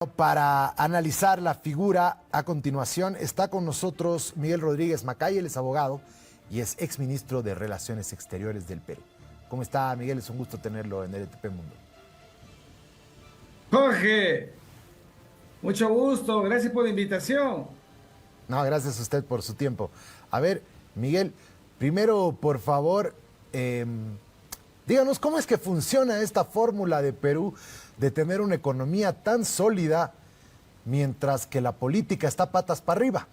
Para analizar la figura, a continuación está con nosotros Miguel Rodríguez Macay, él es abogado y es exministro de Relaciones Exteriores del Perú. ¿Cómo está, Miguel? Es un gusto tenerlo en LTP Mundo. Jorge, mucho gusto, gracias por la invitación. No, gracias a usted por su tiempo. A ver, Miguel, primero, por favor, díganos cómo es que funciona esta fórmula de Perú de tener una economía tan sólida mientras que la política está patas para arriba.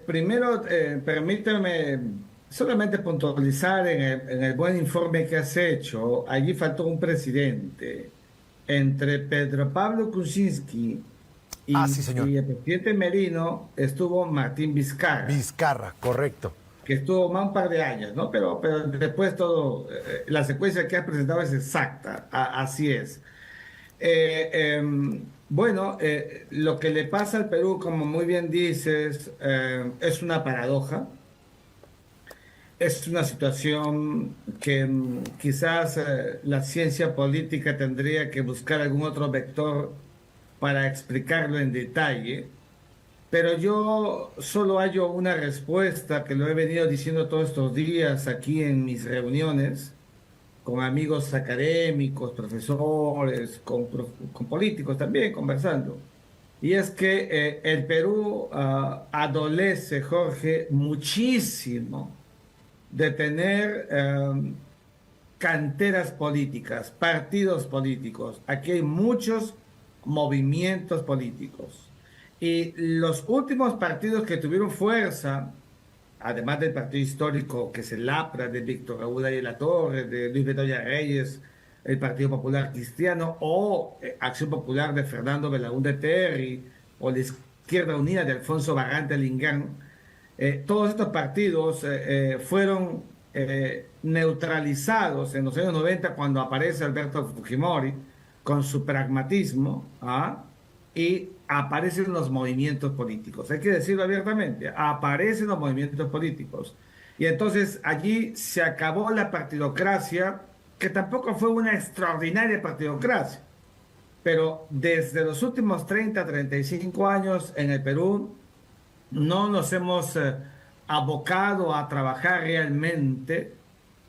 Primero permíteme solamente puntualizar en el buen informe que has hecho. Allí faltó un presidente. Entre Pedro Pablo Kuczynski Ah, y, sí, señor. y el presidente Merino estuvo Martín Vizcarra, Vizcarra, correcto. que estuvo más un par de años, ¿no? Pero después la secuencia que has presentado es exacta, así es. Lo que le pasa al Perú, como muy bien dices, es una paradoja, es una situación que quizás la ciencia política tendría que buscar algún otro vector para explicarlo en detalle, pero yo solo hallo una respuesta que lo he venido diciendo todos estos días aquí en mis reuniones con amigos académicos, profesores, con políticos también conversando. Y es que el Perú adolece, Jorge, muchísimo de tener canteras políticas, partidos políticos. Aquí hay muchos movimientos políticos. Y los últimos partidos que tuvieron fuerza, además del partido histórico que es el APRA, de Víctor Raúl Ayala Torres, de Luis Bedoya Reyes, el Partido Popular Cristiano, o Acción Popular de Fernando Belaúnde Terry, o la Izquierda Unida de Alfonso Barrante Lingán. Todos estos partidos fueron neutralizados en los años 90 cuando aparece Alberto Fujimori con su pragmatismo, y aparecen los movimientos políticos. Hay que decirlo abiertamente, aparecen los movimientos políticos. Y entonces allí se acabó la partidocracia, que tampoco fue una extraordinaria partidocracia, pero desde los últimos 35 años en el Perú no nos hemos abocado a trabajar realmente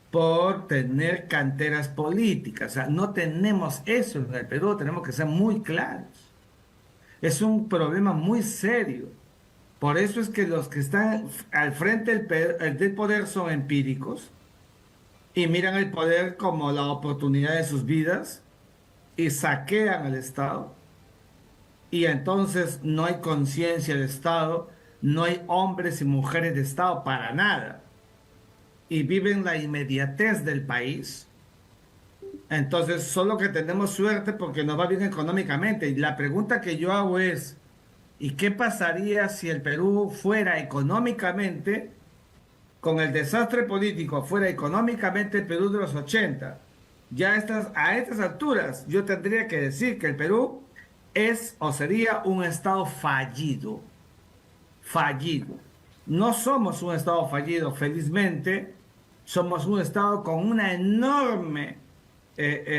por tener canteras políticas. O sea, no tenemos eso en el Perú, tenemos que ser muy claros. Es un problema muy serio. Por eso es que los que están al frente del poder son empíricos y miran el poder como la oportunidad de sus vidas y saquean al Estado. Y entonces no hay conciencia de Estado, no hay hombres y mujeres de Estado para nada. Y viven la inmediatez del país. Entonces, solo que tenemos suerte porque nos va bien económicamente. Y la pregunta que yo hago es, ¿y qué pasaría si el Perú fuera económicamente, con el desastre político, fuera económicamente el Perú de los 80? Ya a estas alturas, yo tendría que decir que el Perú es o sería un Estado fallido. Fallido. No somos un Estado fallido, felizmente. Somos un Estado con una enorme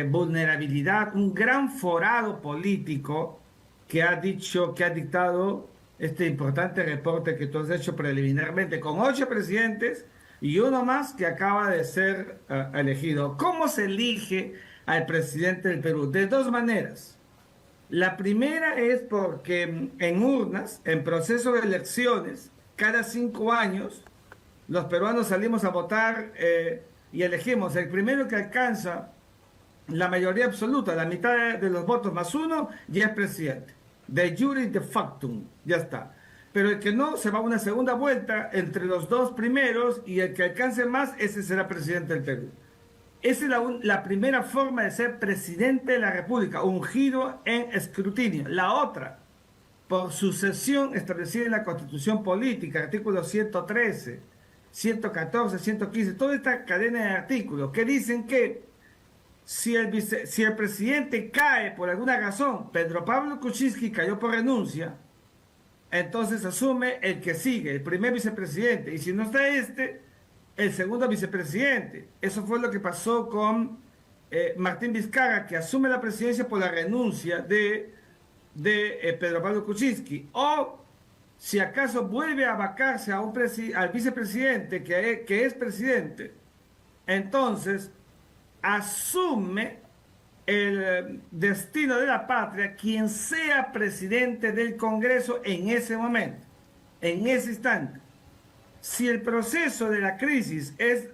vulnerabilidad, un gran forado político que ha dicho, que ha dictado este importante reporte que tú has hecho preliminarmente, con 8 presidentes y uno más que acaba de ser elegido. ¿Cómo se elige al presidente del Perú? De dos maneras. La primera es porque en urnas, en proceso de elecciones, cada 5 años, los peruanos salimos a votar y elegimos el primero que alcanza la mayoría absoluta, la mitad de los votos más uno, ya es presidente. De jure y de factum, ya está. Pero el que no, se va a una segunda vuelta entre los dos primeros y el que alcance más, ese será presidente del Perú. Esa es la primera forma de ser presidente de la República, ungido en escrutinio. La otra, por sucesión establecida en la Constitución Política, artículos 113, 114, 115, toda esta cadena de artículos que dicen que si el presidente cae por alguna razón, Pedro Pablo Kuczynski cayó por renuncia, entonces asume el que sigue, el primer vicepresidente, y si no está el segundo vicepresidente. Eso fue lo que pasó con Martín Vizcarra, que asume la presidencia por la renuncia de Pedro Pablo Kuczynski, o si acaso vuelve a vacarse a al vicepresidente que es presidente, entonces asume el destino de la patria quien sea presidente del Congreso en ese momento, en ese instante. Si el proceso de la crisis es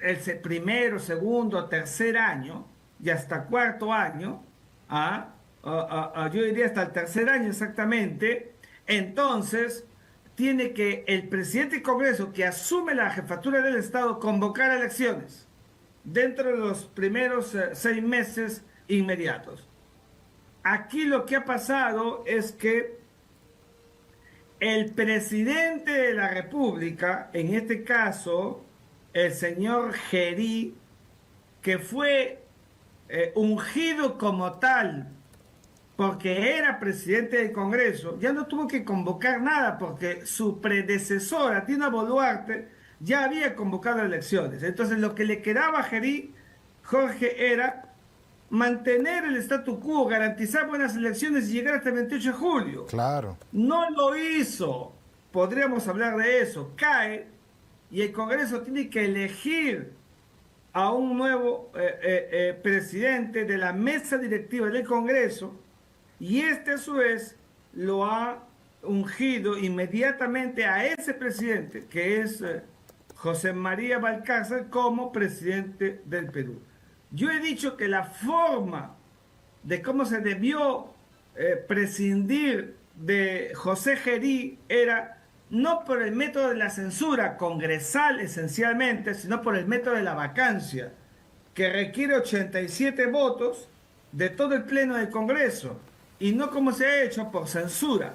el primero, segundo, tercer año y hasta cuarto año, yo diría hasta el tercer año exactamente, entonces tiene que el presidente del Congreso que asume la jefatura del Estado convocar elecciones dentro de los primeros 6 meses inmediatos. Aquí lo que ha pasado es que el presidente de la República, en este caso, el señor Gerí, que fue ungido como tal porque era presidente del Congreso, ya no tuvo que convocar nada porque su predecesora, Dina Boluarte, ya había convocado elecciones. Entonces lo que le quedaba a Gerí, Jorge, era mantener el statu quo, garantizar buenas elecciones y llegar hasta el 28 de julio. Claro. No lo hizo. Podríamos hablar de eso. Cae y el Congreso tiene que elegir a un nuevo presidente de la mesa directiva del Congreso, y este a su vez lo ha ungido inmediatamente a ese presidente, que es José María Balcázar, como presidente del Perú. Yo he dicho que la forma de cómo se debió prescindir de José Gerí era no por el método de la censura congresal esencialmente, sino por el método de la vacancia, que requiere 87 votos de todo el pleno del Congreso, y no como se ha hecho por censura,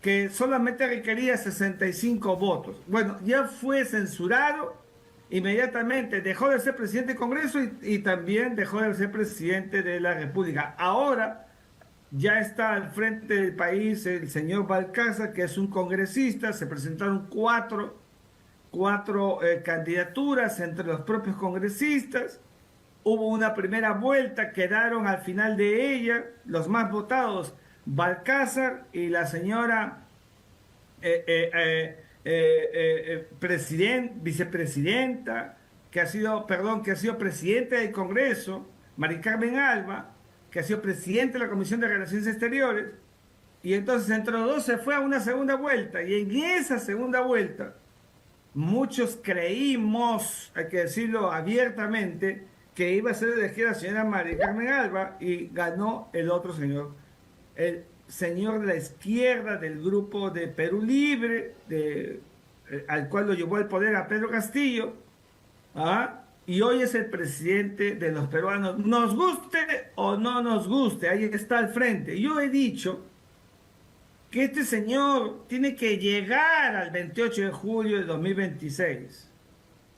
que solamente requería 65 votos. Bueno, ya fue censurado, inmediatamente dejó de ser presidente del Congreso y también dejó de ser presidente de la República. Ahora ya está al frente del país el señor Balcázar, que es un congresista. Se presentaron cuatro candidaturas entre los propios congresistas. Hubo una primera vuelta, quedaron al final de ella los más votados, Balcázar y la señora vicepresidenta, que ha sido presidenta del Congreso, Mari Carmen Alba, que ha sido presidente de la Comisión de Relaciones Exteriores, y entonces entre los dos se fue a una segunda vuelta, y en esa segunda vuelta muchos creímos, hay que decirlo abiertamente, que iba a ser elegida la señora Mari Carmen Alba, y ganó el otro señor, el señor de la izquierda del grupo de Perú Libre, al cual lo llevó al poder a Pedro Castillo, y hoy es el presidente de los peruanos, nos guste o no nos guste, ahí está al frente. Yo he dicho que este señor tiene que llegar al 28 de julio de 2026.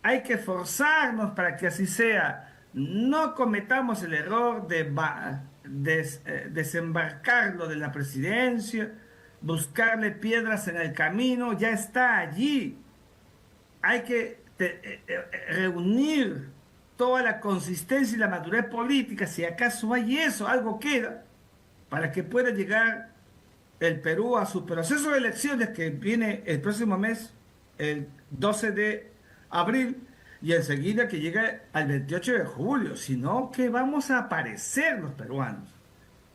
Hay que forzarnos para que así sea. No cometamos el error de desembarcarlo de la presidencia, buscarle piedras en el camino, ya está allí. Hay que reunir toda la consistencia y la madurez política, si acaso hay eso, algo queda, para que pueda llegar el Perú a su proceso de elecciones que viene el próximo mes, el 12 de abril, y enseguida que llegue al 28 de julio, sino que vamos a aparecer los peruanos.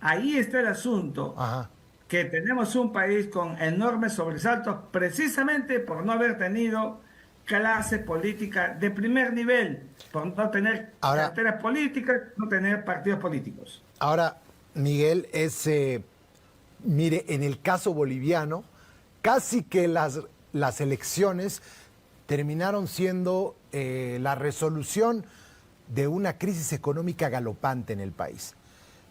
Ahí está el asunto. Ajá. Que tenemos un país con enormes sobresaltos precisamente por no haber tenido clase política de primer nivel, por no tener carteras políticas, no tener partidos políticos. Ahora, Miguel, mire, en el caso boliviano, casi que las elecciones terminaron siendo la resolución de una crisis económica galopante en el país.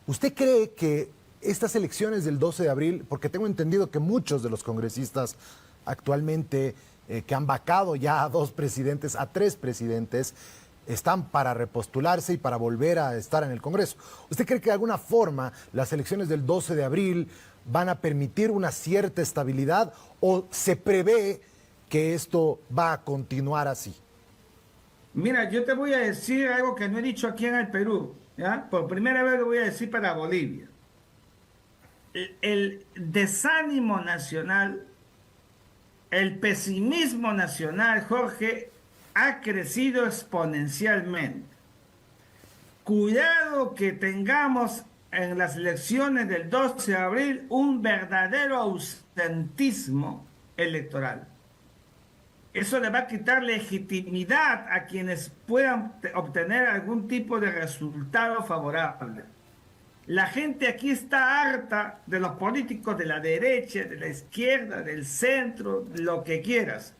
¿Usted cree que estas elecciones del 12 de abril, porque tengo entendido que muchos de los congresistas actualmente que han vacado ya a 2 presidentes, a 3 presidentes, están para repostularse y para volver a estar en el Congreso? ¿Usted cree que de alguna forma las elecciones del 12 de abril van a permitir una cierta estabilidad o se prevé que esto va a continuar así? Mira, yo te voy a decir algo que no he dicho aquí en el Perú, ¿ya? Por primera vez lo voy a decir para Bolivia. El desánimo nacional, el pesimismo nacional, Jorge, ha crecido exponencialmente. Cuidado que tengamos en las elecciones del 12 de abril un verdadero ausentismo electoral. Eso le va a quitar legitimidad a quienes puedan obtener algún tipo de resultado favorable. La gente aquí está harta de los políticos de la derecha, de la izquierda, del centro, lo que quieras.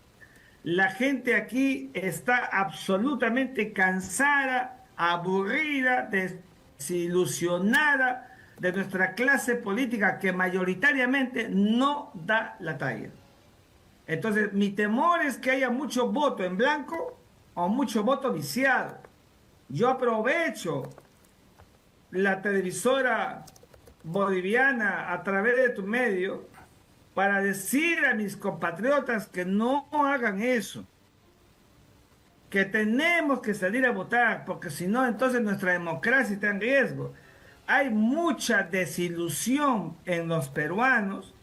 La gente aquí está absolutamente cansada, aburrida, desilusionada de nuestra clase política que mayoritariamente no da la talla. Entonces, mi temor es que haya mucho voto en blanco o mucho voto viciado. Yo aprovecho la televisora boliviana a través de tu medio para decir a mis compatriotas que no hagan eso, que tenemos que salir a votar, porque si no, entonces nuestra democracia está en riesgo. Hay mucha desilusión en los peruanos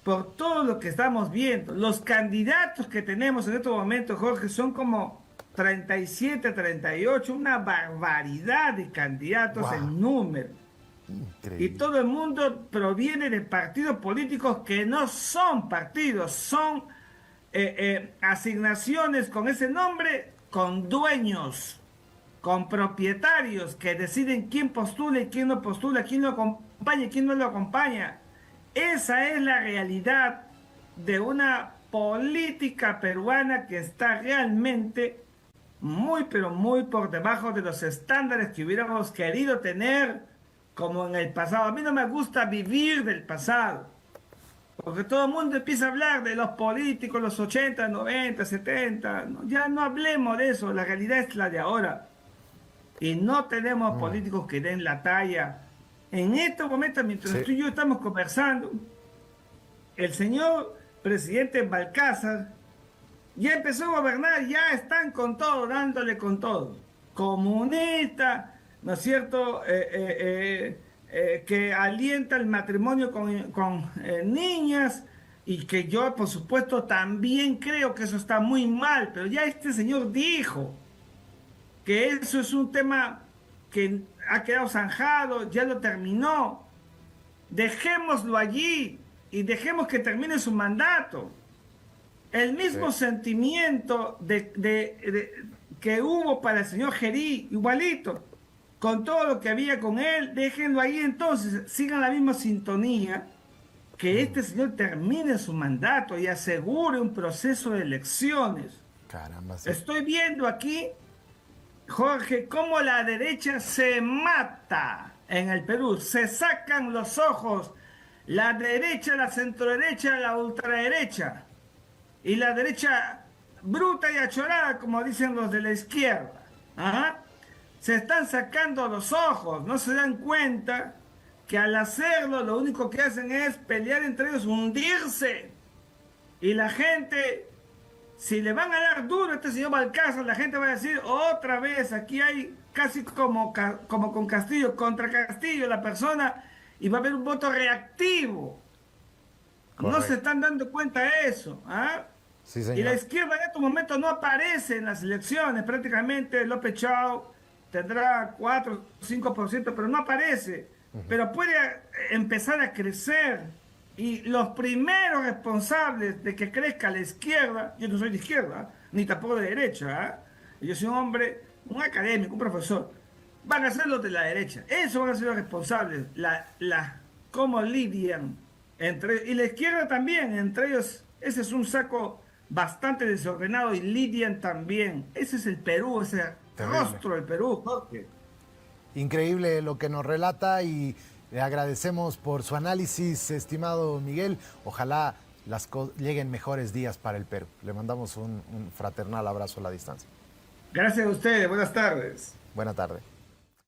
por todo lo que estamos viendo. Los candidatos que tenemos en estos momentos, Jorge, son como 37, 38, una barbaridad de candidatos Wow. en número. Increíble. Y todo el mundo proviene de partidos políticos que no son partidos, son asignaciones con ese nombre, con dueños, con propietarios que deciden quién postula y quién no postula, quién lo acompaña y quién no lo acompaña. Esa es la realidad de una política peruana que está realmente muy, pero muy por debajo de los estándares que hubiéramos querido tener como en el pasado. A mí no me gusta vivir del pasado, porque todo el mundo empieza a hablar de los políticos, los 80, 90, 70. No, ya no hablemos de eso, la realidad es la de ahora. Y no tenemos políticos que den la talla. En estos momentos, mientras Sí. tú y yo estamos conversando, el señor presidente Balcázar ya empezó a gobernar, ya están con todo, dándole con todo. Comunista, ¿no es cierto? Que alienta el matrimonio con niñas y que yo, por supuesto, también creo que eso está muy mal, pero ya este señor dijo que eso es un tema que ha quedado zanjado, ya lo terminó. Dejémoslo allí y dejemos que termine su mandato. El mismo sentimiento que hubo para el señor Gerí, igualito, con todo lo que había con él, déjenlo ahí entonces, sigan la misma sintonía, que este señor termine su mandato y asegure un proceso de elecciones. Caramba, sí. Estoy viendo aquí, Jorge, cómo la derecha se mata en el Perú, se sacan los ojos, la derecha, la centroderecha, la ultraderecha. Y la derecha bruta y achorada, como dicen los de la izquierda. ¿Ah? Se están sacando los ojos, no se dan cuenta que al hacerlo lo único que hacen es pelear entre ellos, hundirse. Y la gente, si le van a dar duro a este señor Balcázar, la gente va a decir otra vez, aquí hay casi como con Castillo, contra Castillo la persona, y va a haber un voto reactivo. Correcto. No se están dando cuenta de eso. ¿Ah? Sí, Y señor. la izquierda en estos momentos no aparece en las elecciones. Prácticamente López Chao tendrá 4 o 5%, pero no aparece. Pero puede empezar a crecer. Y los primeros responsables de que crezca la izquierda, yo no soy de izquierda, ni tampoco de derecha. ¿Ah? Yo soy un hombre, un académico, un profesor. Van a ser los de la derecha. Esos van a ser los responsables. Cómo lidian y la izquierda también, entre ellos, ese es un saco bastante desordenado y lidian también. Ese es el Perú, ese Terrible. rostro del Perú, Jorge. Increíble lo que nos relata y le agradecemos por su análisis, estimado Miguel. Ojalá lleguen mejores días para el Perú. Le mandamos un fraternal abrazo a la distancia. Gracias a ustedes, buenas tardes. Buena tarde.